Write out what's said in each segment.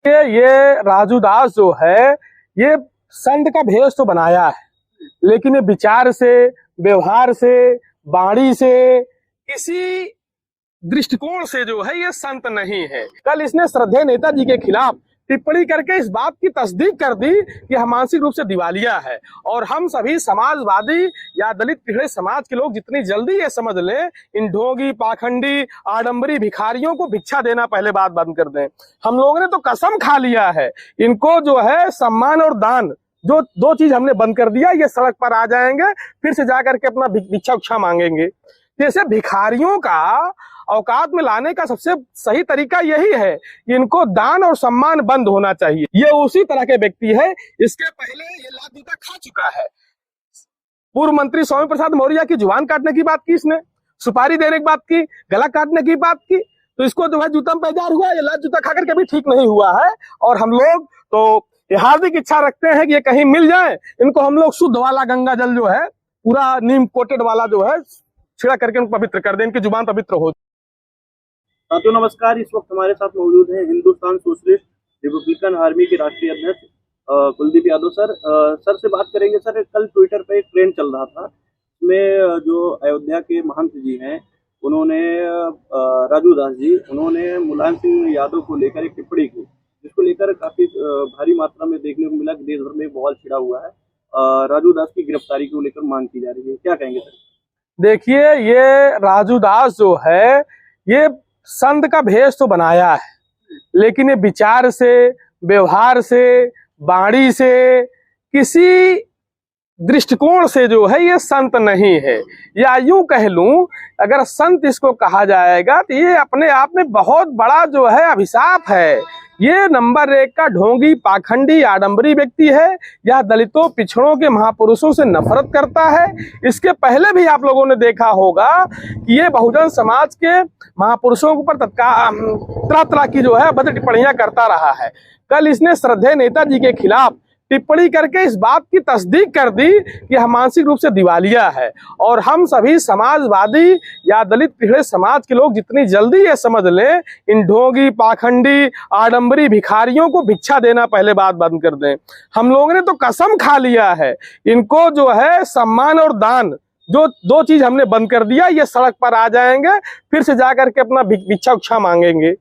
ये राजू दास जो है ये संत का भेष तो बनाया है, लेकिन ये विचार से, व्यवहार से, वाणी से, किसी दृष्टिकोण से जो है ये संत नहीं है। कल इसने श्रद्धेय नेताजी के खिलाफ टिप्पणी करके इस बात की तस्दीक कर दी कि हम मानसिक रूप से दिवालिया है, और हम सभी समाजवादी या दलित पिछड़े समाज के लोग जितनी जल्दी ये समझ लें, इन ढोंगी, पाखंडी, आडंबरी भिखारियों को भिक्षा देना पहले बात बंद कर दें। हम लोगों ने तो कसम खा लिया है, इनको जो है सम्मान और दान, जो दो चीज हमने बंद कर दिया, ये सड़क पर आ जाएंगे, फिर से जाकर के अपना भिक्षा उक्षा मांगेंगे। जैसे भिखारियों का औकात में लाने का सबसे सही तरीका यही है, इनको दान और सम्मान बंद होना चाहिए। ये उसी तरह के व्यक्ति है, इसके पहले ये लात जूता खा चुका है। पूर्व मंत्री स्वामी प्रसाद मौर्य की जुबान काटने की बात की इसने, सुपारी देने की बात की, गला काटने की बात की, तो इसको जो है जूता में पैदार हुआ, ये लात जूता खाकर के भी ठीक नहीं हुआ है। और हम लोग तो ये हार्दिक इच्छा रखते हैं कि ये कहीं मिल जाए, इनको हम लोग शुद्ध वाला गंगा जल जो है, पूरा नीम कोटेड वाला जो है, छिड़ा करके उनको पवित्र कर दें, इनकी जुबान पवित्र हो। साथियों नमस्कार, इस वक्त हमारे साथ मौजूद हैं हिंदुस्तान सोशलिस्ट रिपब्लिकन आर्मी के राष्ट्रीय अध्यक्ष कुलदीप यादव सर। सर से बात करेंगे। सर, कल ट्विटर पे एक ट्रेंड चल रहा था, इसमें जो अयोध्या के महंत जी हैं उन्होंने राजू दास जी उन्होंने मुलायम सिंह यादव को लेकर एक टिप्पणी की, जिसको लेकर काफी भारी मात्रा में देखने को मिला कि देश भर में बवाल छिड़ा हुआ है। राजू दास की गिरफ्तारी को लेकर मांग की जा रही है, क्या कहेंगे सर? देखिए, ये राजू दास जो है ये संत का भेष तो बनाया है, लेकिन ये विचार से, व्यवहार से, वाणी से, किसी दृष्टिकोण से जो है ये संत नहीं है। या यूं कह लूं, अगर संत इसको कहा जाएगा तो ये अपने आप में बहुत बड़ा जो है अभिशाप है। ये नंबर 1 का ढोंगी, पाखंडी, आडंबरी व्यक्ति है। यह दलितों, पिछड़ों के महापुरुषों से नफरत करता है। इसके पहले भी आप लोगों ने देखा होगा कि ये बहुजन समाज के महापुरुषों के ऊपर तरह तरह की जो है अभद्र टिप्पणियां करता रहा है। कल इसने श्रद्धेय नेताजी के खिलाफ टिप्पणी करके इस बात की तस्दीक कर दी कि हम मानसिक रूप से दिवालिया है, और हम सभी समाजवादी या दलित पिछड़े समाज के लोग जितनी जल्दी ये समझ लें, इन ढोंगी, पाखंडी, आडंबरी भिखारियों को भिक्षा देना पहले बात बंद कर दें। हम लोगों ने तो कसम खा लिया है, इनको जो है सम्मान और दान, जो दो चीज हमने बंद कर दिया, ये सड़क पर आ जाएंगे, फिर से जाकर के अपना भिक्षा उक्षा मांगेंगे।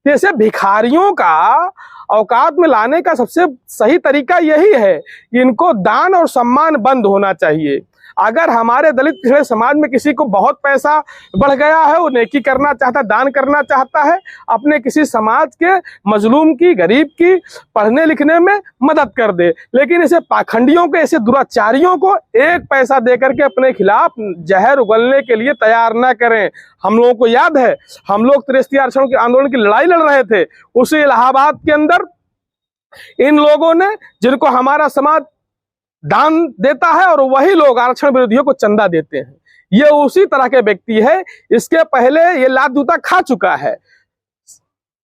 जैसे भिखारियों का औकात में लाने का सबसे सही तरीका यही है, इनको दान और सम्मान बंद होना चाहिए। अगर हमारे दलित पिछड़े समाज में किसी को बहुत पैसा बढ़ गया है, वो नेकी करना चाहता है, दान करना चाहता है, अपने किसी समाज के मजलूम की, गरीब की पढ़ने लिखने में मदद कर दे, लेकिन ऐसे पाखंडियों को, ऐसे दुराचारियों को एक पैसा देकर के अपने खिलाफ जहर उगलने के लिए तैयार ना करें। हम लोगों को याद है, हम लोग 63 आरक्षण के आंदोलन की लड़ाई लड़ रहे थे, उसी इलाहाबाद के अंदर इन लोगों ने, जिनको हमारा समाज दान देता है, और वही लोग आरक्षण विरोधियों को चंदा देते हैं। ये उसी तरह के व्यक्ति है। इसके पहले ये लात जूता खा चुका है।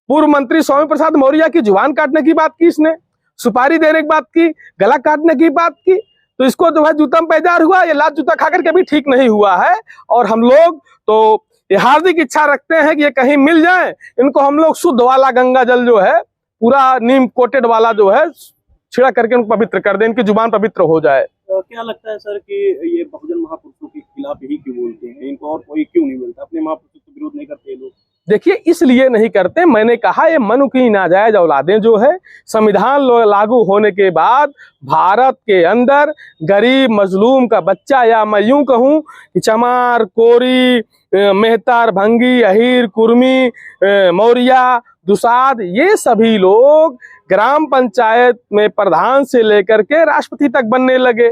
पूर्व मंत्री स्वामी प्रसाद मौर्य की जुबान काटने की बात की इसने, सुपारी देने की बात की, गला काटने की बात की, तो इसको जो है जूता में पैदार हुआ, ये लात जूता खाकर के भी ठीक नहीं हुआ है। और हम लोग तो ये हार्दिक इच्छा रखते हैं कि ये कहीं मिल जाए, इनको हम लोग शुद्ध वाला गंगा जल जो है, पूरा नीम कोटेड वाला जो है, छिड़ा करके उनको पवित्र कर दें, इनकी जुबान पवित्र हो जाए। क्या लगता है सर कि ये बहुजन महापुरुषों के खिलाफ यही क्यों बोलते हैं? इनको और कोई क्यों नहीं मिलता? अपने महापुरुषों का विरोध नहीं करते लोग? देखिए, इसलिए नहीं करते, मैंने कहा ये मनु की नाजायज औलादें जो है, संविधान लागू होने के बाद भारत के अंदर गरीब मजलूम का बच्चा, या मैं यूं कहूं कि चमार, कोरी, मेहतार, भंगी, अहीर, कुर्मी, मौर्या, दुसाद, ये सभी लोग ग्राम पंचायत में प्रधान से लेकर के राष्ट्रपति तक बनने लगे।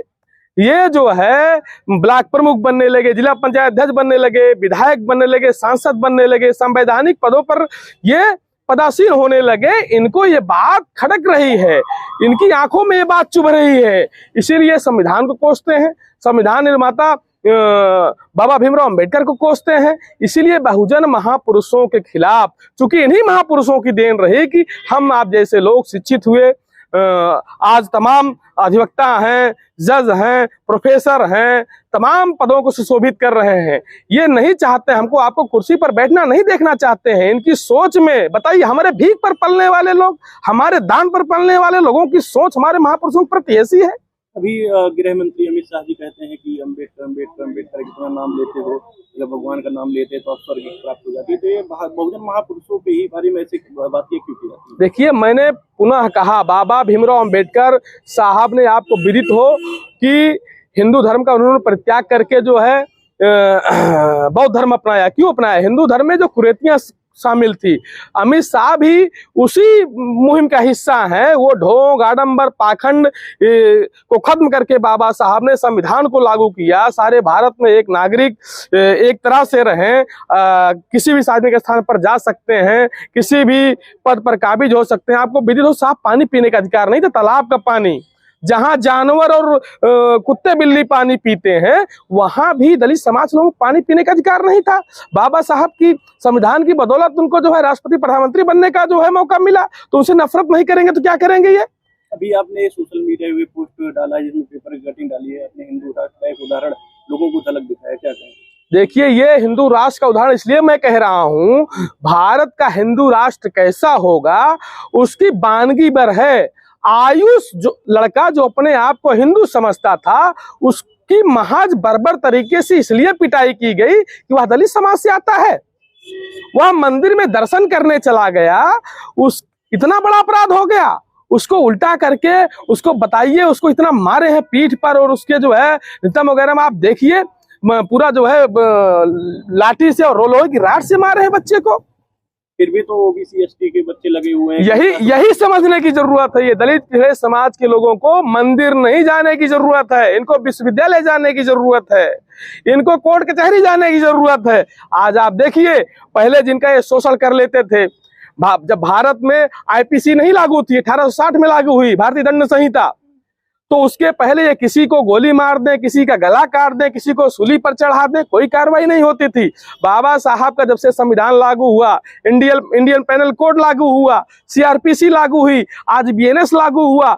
ये जो है ब्लॉक प्रमुख बनने लगे, जिला पंचायत अध्यक्ष बनने लगे, विधायक बनने लगे, सांसद बनने लगे, संवैधानिक पदों पर ये पदासीन होने लगे। इनको ये बात खटक रही है, इनकी आंखों में ये बात चुभ रही है, इसीलिए संविधान को कोसते हैं, संविधान निर्माता बाबा भीमराव अंबेडकर को कोसते हैं। इसीलिए बहुजन महापुरुषों के खिलाफ, चूंकि इन्हीं महापुरुषों की देन रही कि हम आप जैसे लोग शिक्षित हुए, आज तमाम अधिवक्ता हैं, जज हैं, प्रोफेसर हैं, तमाम पदों को सुशोभित कर रहे हैं। ये नहीं चाहते, हमको आपको कुर्सी पर बैठना नहीं देखना चाहते हैं। इनकी सोच में बताइए, हमारे भीख पर पलने वाले लोग, हमारे दान पर पलने वाले लोगों की सोच हमारे महापुरुषों के प्रति ऐसी है। अभी गृह मंत्री अमित शाह जी कहते हैं कि अम्बेडकर अम्बेडकर अम्बेडकर जितना नाम लेते हो, जब भगवान का नाम लेते तो आप स्वर्ग की प्राप्त हो जाती है। तो ये बहुजन महापुरुषों पे ही बारे में ऐसी बातें क्यों की जाती है? देखिए, मैंने पुनः कहा, बाबा भीमराव अम्बेडकर साहब ने, आपको विदित हो कि हिंदू धर्म का उन्होंने परित्याग करके जो है बौद्ध धर्म अपनाया। क्यों अपनाया? हिंदू धर्म में जो कुरीतियां शामिल थी, अमित शाह भी उसी मुहिम का हिस्सा है। वो ढोंग, आडंबर, पाखंड को खत्म करके बाबा साहब ने संविधान को लागू किया। सारे भारत में एक नागरिक एक तरह से रहें, किसी भी सार्वजनिक स्थान पर जा सकते हैं, किसी भी पद पर काबिज हो सकते हैं। आपको विदित हो, साफ पानी पीने का अधिकार नहीं था, तालाब का पानी, जहां जानवर और कुत्ते बिल्ली पानी पीते हैं, वहां भी दलित समाज लोगों को पानी पीने का अधिकार नहीं था। बाबा साहब की संविधान की बदौलत उनको जो है राष्ट्रपति प्रधानमंत्री बनने का जो है मौका मिला, तो उनसे नफरत नहीं करेंगे तो क्या करेंगे ये? अभी आपने सोशल मीडिया में पोस्ट डाला जिसमें पेपर की कटिंग डाली है, अपने हिंदू राष्ट्र का एक उदाहरण लोगों को झलक दिखाया, क्या कहें? देखिए, ये हिंदू राष्ट्र का उदाहरण इसलिए मैं कह रहा हूं, भारत का हिंदू राष्ट्र कैसा होगा उसकी वानगी भर है। आयुष जो लड़का जो अपने आप को हिंदू समझता था, उसकी महज बर्बर तरीके से इसलिए पिटाई की गई कि वह दलित समाज से आता है। वह मंदिर में दर्शन करने चला गया, उस इतना बड़ा अपराध हो गया, उसको उल्टा करके उसको बताइए, उसको इतना मारे हैं पीठ पर, और उसके जो है नितम वगैरह में आप देखिए, पूरा जो है लाठी से और लोहे की राड से मारे हैं बच्चे को। फिर भी तो ओबीसी एसटी के बच्चे लगे हुए हैं। यही समझने की जरूरत है। ये दलित पिछड़े समाज के लोगों को मंदिर नहीं जाने की जरूरत है, इनको विश्वविद्यालय जाने की जरूरत है, इनको कोर्ट कचहरी जाने की जरूरत है। आज आप देखिए, पहले जिनका ये शोषण कर लेते थे, जब भारत में आईपीसी नहीं लागू थी, 1860 में लागू हुई भारतीय दंड संहिता, तो उसके पहले ये किसी को गोली मार दें, किसी का गला काट दें, किसी को सूली पर चढ़ा दें, कोई कार्रवाई नहीं होती थी। बाबा साहब का जब से संविधान लागू हुआ, इंडियन पेनल कोड लागू हुआ, सीआरपीसी लागू हुई, आज बीएनएस लागू हुआ,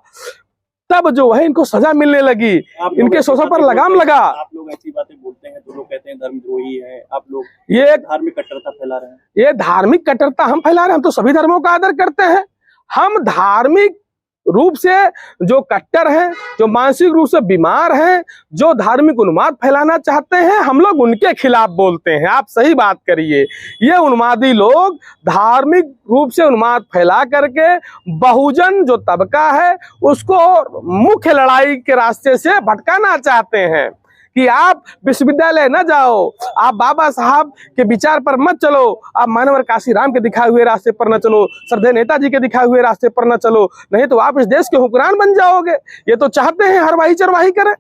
तब जो है इनको सजा मिलने लगी, इनके शोषण पर लगाम लगा। आप लोग ऐसी बातें बोलते हैं तो लोग कहते हैं धर्मद्रोही है, आप लोग ये धार्मिक कट्टरता फैला रहे हैं। ये धार्मिक कट्टरता हम फैला रहे हैं? हम तो सभी धर्मों का आदर करते हैं। हम धार्मिक रूप से जो कट्टर हैं, जो मानसिक रूप से बीमार हैं, जो धार्मिक उन्माद फैलाना चाहते हैं, हम लोग उनके खिलाफ बोलते हैं। आप सही बात करिए, ये उन्मादी लोग धार्मिक रूप से उन्माद फैला करके बहुजन जो तबका है उसको मुख्य लड़ाई के रास्ते से भटकाना चाहते हैं कि आप विश्वविद्यालय न जाओ, आप बाबा साहब के विचार पर मत चलो, आप मानवर काशीराम के दिखाए हुए रास्ते पर न चलो, श्रद्धेय नेताजी के दिखाए हुए रास्ते पर न चलो, नहीं तो आप इस देश के हुक्मरान बन जाओगे। ये तो चाहते हैं हरवाही चरवाही करें,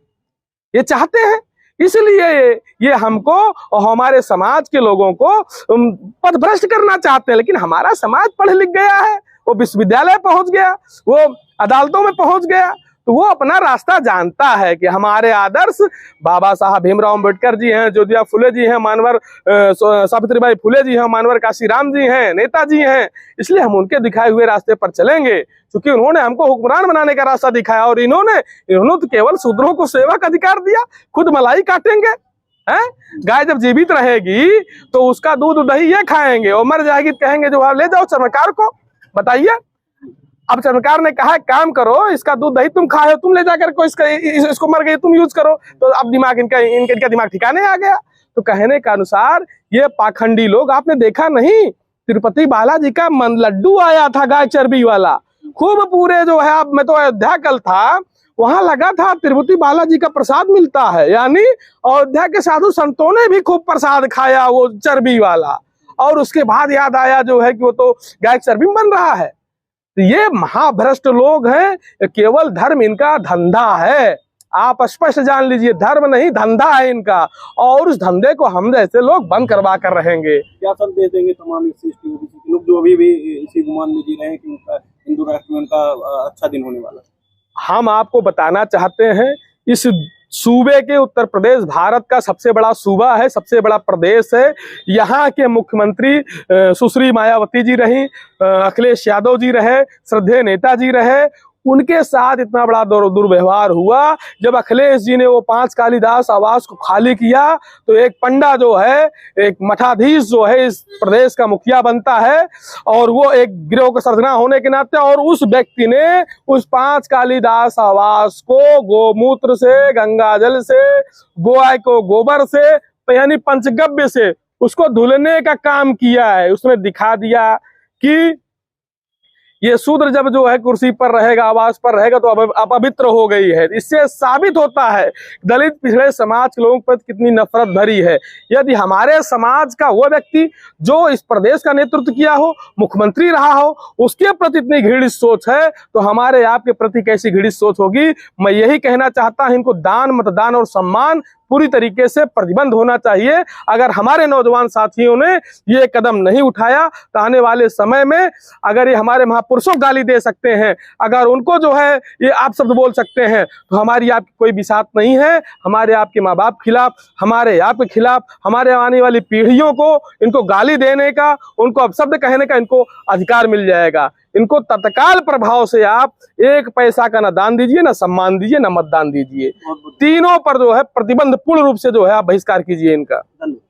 ये चाहते हैं। इसलिए ये हमको और हमारे समाज के लोगों को पथभ्रष्ट करना चाहते हैं। लेकिन हमारा समाज पढ़ लिख गया है, वो विश्वविद्यालय पहुंच गया, वो अदालतों में पहुंच गया, तो वो अपना रास्ता जानता है कि हमारे आदर्श बाबा साहब भीमराव अम्बेडकर जी हैं, ज्योतिबा फुले जी हैं, मानवर सावित्रीबाई फुले जी हैं, मानवर काशीराम जी हैं, नेताजी हैं। इसलिए हम उनके दिखाए हुए रास्ते पर चलेंगे, क्योंकि उन्होंने हमको हुक्मरान बनाने का रास्ता दिखाया। और इन्होंने तो केवल शूद्रों को सेवा का अधिकार दिया, खुद मलाई काटेंगे हैं। गाय जब जीवित रहेगी तो उसका दूध दही ये खाएंगे, और मर जाएगी तो कहेंगे जो आप ले जाओ चमत्कार को। बताइए, अब सरकार ने कहा काम करो, इसका दूध दही तुम खाए हो, तुम ले जाकर को इसको मर गई तुम यूज करो, तो अब दिमाग इनका दिमाग ठिकाने आ गया। तो कहने का अनुसार ये पाखंडी लोग, आपने देखा नहीं, तिरुपति बालाजी का लड्डू आया था गाय चर्बी वाला, खूब पूरे जो है, अब मैं तो अयोध्या कल था, वहां लगा था तिरुपति बालाजी का प्रसाद मिलता है, यानी अयोध्या के साधु संतों ने भी खूब प्रसाद खाया वो चर्बी वाला। और उसके बाद याद आया जो है कि वो तो गाय चर्बी बन रहा है। ये महाभ्रष्ट लोग हैं, केवल धर्म इनका धंधा है। आप स्पष्ट जान लीजिए, धर्म नहीं धंधा है इनका, और उस धंधे को हम जैसे लोग बंद करवा कर रहेंगे। क्या संदेश देंगे तमाम एससी ओबीसी लोग जो अभी भी इसी गुमान में जी रहे हैं कि उनका हिंदू राष्ट्र में उनका अच्छा दिन होने वाला है? हम आपको बताना चाहते हैं, इस सूबे के उत्तर प्रदेश भारत का सबसे बड़ा सूबा है, सबसे बड़ा प्रदेश है। यहाँ के मुख्यमंत्री सुश्री मायावती जी रही, अखिलेश यादव जी रहे, श्रद्धेय नेताजी रहे, उनके साथ इतना बड़ा दुर्व्यवहार हुआ। जब अखिलेश जी ने वो 5 कालिदास आवास को खाली किया तो एक पंडा जो है, एक मठाधीश जो है इस प्रदेश का मुखिया बनता है और वो एक गिरोह का सरगना होने के नाते, और उस व्यक्ति ने उस 5 कालिदास आवास को गोमूत्र से, गंगा जल से, गाय को गोबर से, यानी पंचगव्य से उसको धुलने का काम किया है। उसने दिखा दिया कि ये शूद्र जब जो है कुर्सी पर रहेगा, आवास पर रहेगा तो अब अपवित्र हो गई है। इससे साबित होता है दलित पिछड़े समाज के लोगों पर कितनी नफरत भरी है। यदि हमारे समाज का वो व्यक्ति जो इस प्रदेश का नेतृत्व किया हो, मुख्यमंत्री रहा हो, उसके प्रति इतनी घृणित सोच है तो हमारे आपके प्रति कैसी घृणित सोच होगी। मैं यही कहना चाहता हूं, इनको दान, मतदान और सम्मान पूरी तरीके से प्रतिबंध होना चाहिए। अगर हमारे नौजवान साथियों ने ये कदम नहीं उठाया तो आने वाले समय में अगर ये हमारे महापुरुषों को गाली दे सकते हैं, अगर उनको जो है ये आप शब्द बोल सकते हैं, तो हमारी आपकी कोई बिसात नहीं है। हमारे आपके माँ बाप खिलाफ, हमारे आपके खिलाफ, हमारे आने वाली पीढ़ियों को इनको गाली देने का, उनको अपशब्द कहने का इनको अधिकार मिल जाएगा। इनको तत्काल प्रभाव से आप 1 पैसा का ना दान दीजिए, ना सम्मान दीजिए, ना मतदान दीजिए। तीनों पर जो है प्रतिबंध पूर्ण रूप से जो है आप बहिष्कार कीजिए इनका। धन्यवाद।